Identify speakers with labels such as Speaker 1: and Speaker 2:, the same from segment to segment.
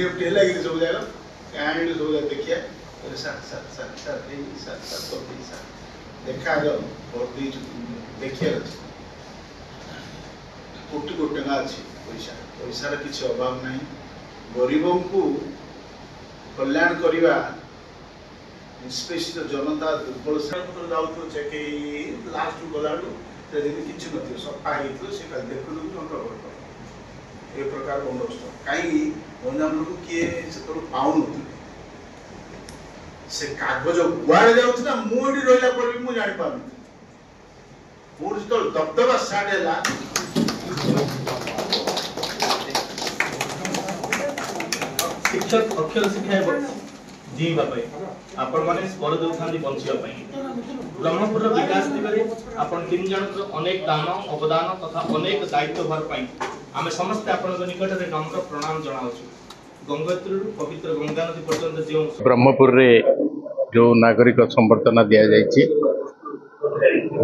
Speaker 1: Nifty है कि सब जागा कैंड सब जागा देखिए सर सर सर सर ए सर सर तो भी सर देखा जो और दी देखिए कोटी कोटी टका अच्छी पैसा पैसार किसी अभाव नहीं गरीबों को कल्याण करवा निष्पेषित जनता दुर्बल श्रेणी जाऊँ चेक लास्ट गला किसी न सफा हो देखु ए प्रकार बंदोबस्त कहीं गंजाम लोग किए से पाऊन से कागज गुआड़े जाऊना मुझे रहा पर भी मुझे जापार मोर जो दबदबा स्टार्ट है
Speaker 2: शिक्षक अक्षर शिक्षा जीवा आपण माने स्वर देउथांदी बंचिया ब्रह्मपुर विकास दिगरे आपण तीन जन अनेक दान अवदान तथा अनेक दायित्व भार पाई आमे समस्त आपण निकट रे नम्र प्रणाम जणाउछु गंगोत्री पवित्र गंगा नदी पर्यंत जो
Speaker 3: ब्रह्मपुर रे जो नागरिक संबर्धना दिया जायछि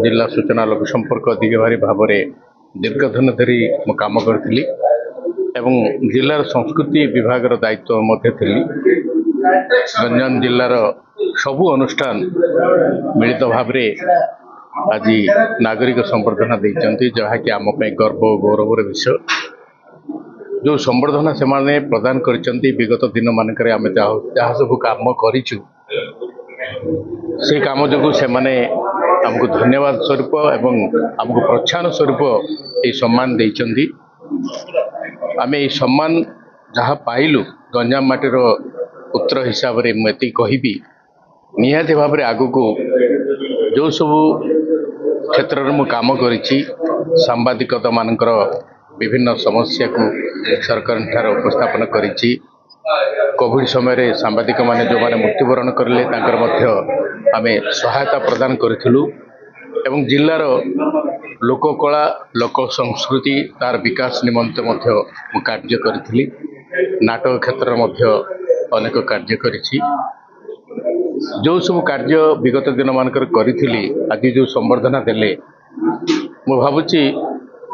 Speaker 3: जिला सूचना लोक संपर्क अधिकारी भाव में दीर्घ दिन धरी मु काम करथिली एवं जिलार संस्कृति विभाग दायित्व मध्य थिली गंजाम जिलार सबु अनुष्ठान मिलित भाव आज नागरिक संबर्धना देइचंती जहाँकि आम गर्व गौरवर विषय जो संबर्धना से माने प्रदान करिसंती विगत दिन मानकरे आमे जहाँ सब काम करिछु से काम जो से माने हमको धन्यवाद स्वरूप एवं हमको प्रोत्साहन स्वरूप ये सम्मान देइचंती आमे ये सम्मान जहाँ पाइलु गंजाम माटीर पुत्र हिसाब से मुझे कहबी निहाती भाव में आगु को जो सब क्षेत्र में काम करिछि सांबादिकता मानकर विभिन्न समस्या को सरकार ठार उपस्थापन करिछि कोविड समय सांबादिक माने जो माने मृत्युवरण करले तांकर मध्य आमे सहायता प्रदान करिथिलु एवं जिल्लार लोककला लोक संस्कृति तार विकास निमंते मध्य मु कार्य करिथिली नाटक क्षेत्र मध्य अनेक कार्य करिछि जो सब कार्य विगत दिन मानकर करिथिली आज जो संबर्धना देले मु भाबुछि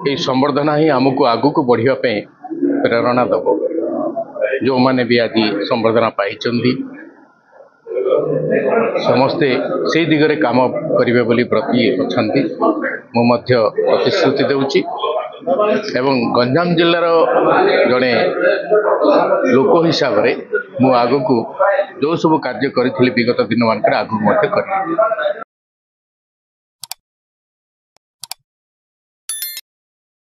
Speaker 3: ये संबर्धना ही हमको आगु को बढ़िया पे प्रेरणा दब जो माने भी आज संबर्धना पाइचंदी समस्ते से दिगरे काम करिवे बोली प्रति अछंती मु मध्य प्रतिश्रुति देउछि एवं गंजाम जिल्लार जड़े लोक हिसाब रे मु आगु को जो सब कार्य करिथिली विगत दिन मानकर आगु मध्य करी।